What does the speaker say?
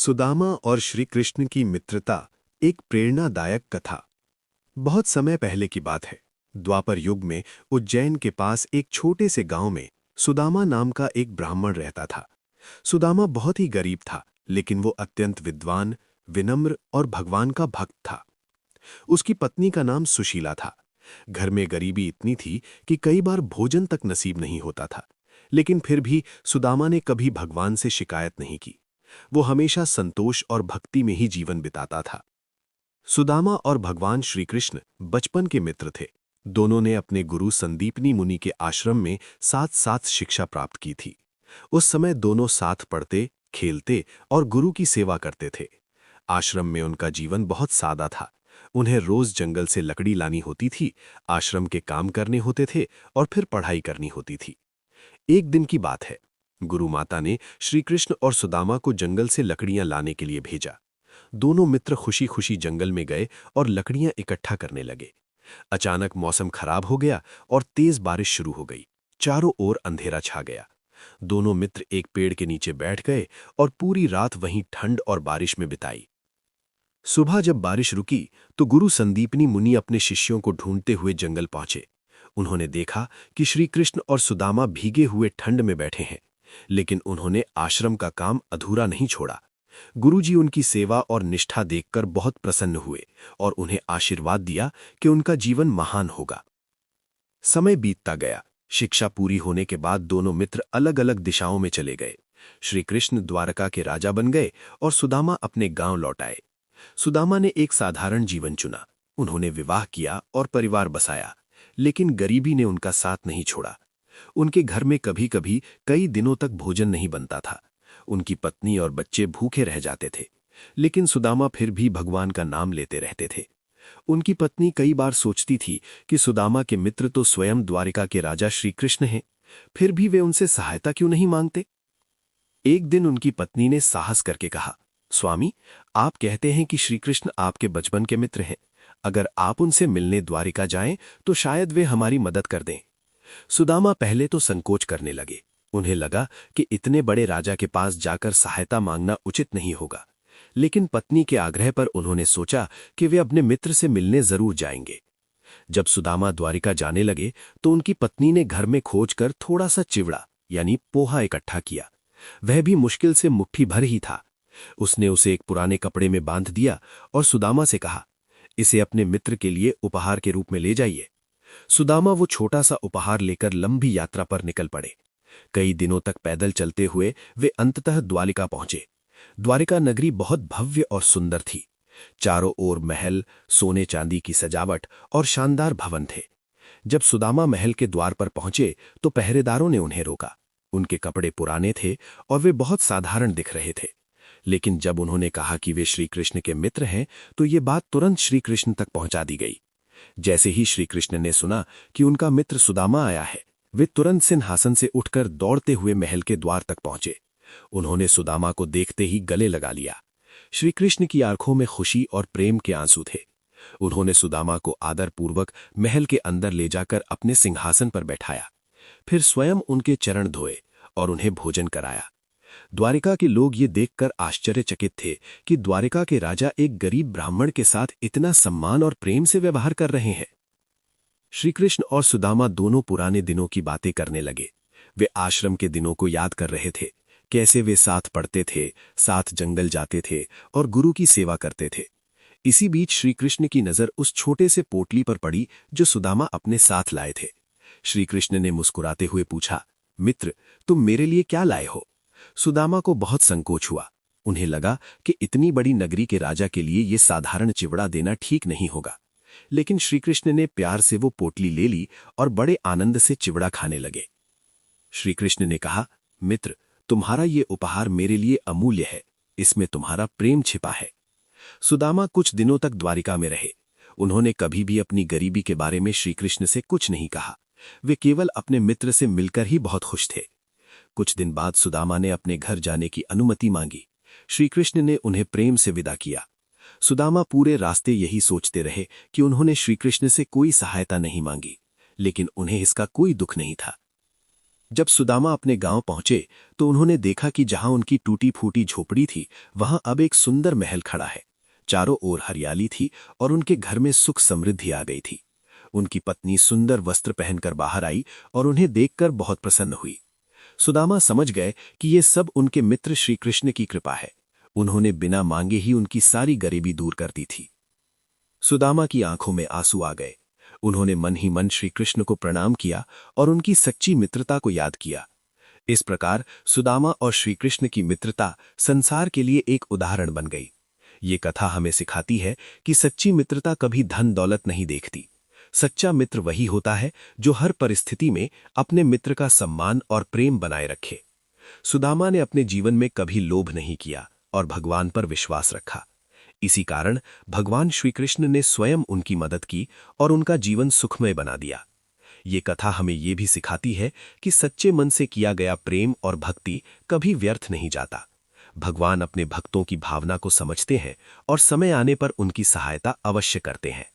सुदामा और श्री कृष्ण की मित्रता एक प्रेरणादायक कथा। बहुत समय पहले की बात है। द्वापर युग में उज्जैन के पास एक छोटे से गांव में सुदामा नाम का एक ब्राह्मण रहता था। सुदामा बहुत ही गरीब था, लेकिन वो अत्यंत विद्वान, विनम्र और भगवान का भक्त था। उसकी पत्नी का नाम सुशीला था। घर में गरीबी इतनी थी कि कई बार भोजन तक नसीब नहीं होता था, लेकिन फिर भी सुदामा ने कभी भगवान से शिकायत नहीं की। वो हमेशा संतोष और भक्ति में ही जीवन बिताता था। सुदामा और भगवान श्री कृष्ण बचपन के मित्र थे। दोनों ने अपने गुरु संदीपनी मुनि के आश्रम में साथ साथ शिक्षा प्राप्त की थी। उस समय दोनों साथ पढ़ते, खेलते और गुरु की सेवा करते थे। आश्रम में उनका जीवन बहुत सादा था। उन्हें रोज जंगल से लकड़ी लानी होती थी, आश्रम के काम करने होते थे और फिर पढ़ाई करनी होती थी। एक दिन की बात है। गुरु माता ने श्री कृष्ण और सुदामा को जंगल से लकड़ियां लाने के लिए भेजा। दोनों मित्र खुशी खुशी जंगल में गए और लकड़ियां इकट्ठा करने लगे। अचानक मौसम खराब हो गया और तेज बारिश शुरू हो गई। चारों ओर अंधेरा छा गया। दोनों मित्र एक पेड़ के नीचे बैठ गए और पूरी रात वहीं ठंड और बारिश में बिताई। सुबह जब बारिश रुकी तो गुरु संदीपनी मुनि अपने शिष्यों को ढूंढते हुए जंगल पहुंचे। उन्होंने देखा कि श्री कृष्ण और सुदामा भीगे हुए ठंड में बैठे हैं, लेकिन उन्होंने आश्रम का काम अधूरा नहीं छोड़ा। गुरुजी उनकी सेवा और निष्ठा देखकर बहुत प्रसन्न हुए और उन्हें आशीर्वाद दिया कि उनका जीवन महान होगा। समय बीतता गया। शिक्षा पूरी होने के बाद दोनों मित्र अलग अलग दिशाओं में चले गए। श्री कृष्ण द्वारका के राजा बन गए और सुदामा अपने गांव लौट आए। सुदामा ने एक साधारण जीवन चुना। उन्होंने विवाह किया और परिवार बसाया, लेकिन गरीबी ने उनका साथ नहीं छोड़ा। उनके घर में कभी कभी कई दिनों तक भोजन नहीं बनता था। उनकी पत्नी और बच्चे भूखे रह जाते थे, लेकिन सुदामा फिर भी भगवान का नाम लेते रहते थे। उनकी पत्नी कई बार सोचती थी कि सुदामा के मित्र तो स्वयं द्वारिका के राजा श्री कृष्ण हैं, फिर भी वे उनसे सहायता क्यों नहीं मांगते। एक दिन उनकी पत्नी ने साहस करके कहा, स्वामी, आप कहते हैं कि श्री कृष्ण आपके बचपन के मित्र हैं। अगर आप उनसे मिलने द्वारिका जाएं तो शायद वे हमारी मदद कर दें। सुदामा पहले तो संकोच करने लगे। उन्हें लगा कि इतने बड़े राजा के पास जाकर सहायता मांगना उचित नहीं होगा, लेकिन पत्नी के आग्रह पर उन्होंने सोचा कि वे अपने मित्र से मिलने जरूर जाएंगे। जब सुदामा द्वारिका जाने लगे तो उनकी पत्नी ने घर में खोजकर थोड़ा सा चिवड़ा यानी पोहा इकट्ठा किया। वह भी मुश्किल से मुट्ठी भर ही था। उसने उसे एक पुराने कपड़े में बांध दिया और सुदामा से कहा, इसे अपने मित्र के लिए उपहार के रूप में ले जाइए। सुदामा वो छोटा सा उपहार लेकर लंबी यात्रा पर निकल पड़े। कई दिनों तक पैदल चलते हुए वे अंततः द्वारिका पहुंचे। द्वारिका नगरी बहुत भव्य और सुंदर थी। चारों ओर महल, सोने चांदी की सजावट और शानदार भवन थे। जब सुदामा महल के द्वार पर पहुंचे तो पहरेदारों ने उन्हें रोका। उनके कपड़े पुराने थे और वे बहुत साधारण दिख रहे थे, लेकिन जब उन्होंने कहा कि वे श्री कृष्ण के मित्र हैं तो ये बात तुरंत श्री कृष्ण तक पहुंचा दी गई। जैसे ही श्री कृष्ण ने सुना कि उनका मित्र सुदामा आया है, वे तुरंत सिंहासन से उठकर दौड़ते हुए महल के द्वार तक पहुंचे। उन्होंने सुदामा को देखते ही गले लगा लिया। श्री कृष्ण की आंखों में खुशी और प्रेम के आंसू थे। उन्होंने सुदामा को आदरपूर्वक महल के अंदर ले जाकर अपने सिंहासन पर बैठाया, फिर स्वयं उनके चरण धोए और उन्हें भोजन कराया। द्वारिका के लोग ये देखकर आश्चर्यचकित थे कि द्वारिका के राजा एक गरीब ब्राह्मण के साथ इतना सम्मान और प्रेम से व्यवहार कर रहे हैं। श्री कृष्ण और सुदामा दोनों पुराने दिनों की बातें करने लगे। वे आश्रम के दिनों को याद कर रहे थे, कैसे वे साथ पढ़ते थे, साथ जंगल जाते थे और गुरु की सेवा करते थे। इसी बीच श्री कृष्ण की नजर उस छोटे से पोटली पर पड़ी जो सुदामा अपने साथ लाए थे। श्री कृष्ण ने मुस्कुराते हुए पूछा, मित्र, तुम मेरे लिए क्या लाए हो। सुदामा को बहुत संकोच हुआ। उन्हें लगा कि इतनी बड़ी नगरी के राजा के लिए ये साधारण चिवड़ा देना ठीक नहीं होगा, लेकिन श्री कृष्ण ने प्यार से वो पोटली ले ली और बड़े आनंद से चिवड़ा खाने लगे। श्री कृष्ण ने कहा, मित्र, तुम्हारा ये उपहार मेरे लिए अमूल्य है। इसमें तुम्हारा प्रेम छिपा है। सुदामा कुछ दिनों तक द्वारिका में रहे। उन्होंने कभी भी अपनी गरीबी के बारे में श्री कृष्ण से कुछ नहीं कहा। वे केवल अपने मित्र से मिलकर ही बहुत खुश थे। कुछ दिन बाद सुदामा ने अपने घर जाने की अनुमति मांगी। श्री कृष्ण ने उन्हें प्रेम से विदा किया। सुदामा पूरे रास्ते यही सोचते रहे कि उन्होंने श्री कृष्ण से कोई सहायता नहीं मांगी, लेकिन उन्हें इसका कोई दुख नहीं था। जब सुदामा अपने गांव पहुंचे तो उन्होंने देखा कि जहां उनकी टूटी फूटी झोपड़ी थी वहां अब एक सुंदर महल खड़ा है। चारों ओर हरियाली थी और उनके घर में सुख समृद्धि आ गई थी। उनकी पत्नी सुंदर वस्त्र पहनकर बाहर आई और उन्हें देखकर बहुत प्रसन्न हुई। सुदामा समझ गए कि ये सब उनके मित्र श्री कृष्ण की कृपा है। उन्होंने बिना मांगे ही उनकी सारी गरीबी दूर कर दी थी। सुदामा की आंखों में आंसू आ गए। उन्होंने मन ही मन श्री कृष्ण को प्रणाम किया और उनकी सच्ची मित्रता को याद किया। इस प्रकार सुदामा और श्री कृष्ण की मित्रता संसार के लिए एक उदाहरण बन गई। ये कथा हमें सिखाती है कि सच्ची मित्रता कभी धन दौलत नहीं देखती। सच्चा मित्र वही होता है जो हर परिस्थिति में अपने मित्र का सम्मान और प्रेम बनाए रखे। सुदामा ने अपने जीवन में कभी लोभ नहीं किया और भगवान पर विश्वास रखा। इसी कारण भगवान श्री कृष्ण ने स्वयं उनकी मदद की और उनका जीवन सुखमय बना दिया। ये कथा हमें ये भी सिखाती है कि सच्चे मन से किया गया प्रेम और भक्ति कभी व्यर्थ नहीं जाता। भगवान अपने भक्तों की भावना को समझते हैं और समय आने पर उनकी सहायता अवश्य करते हैं।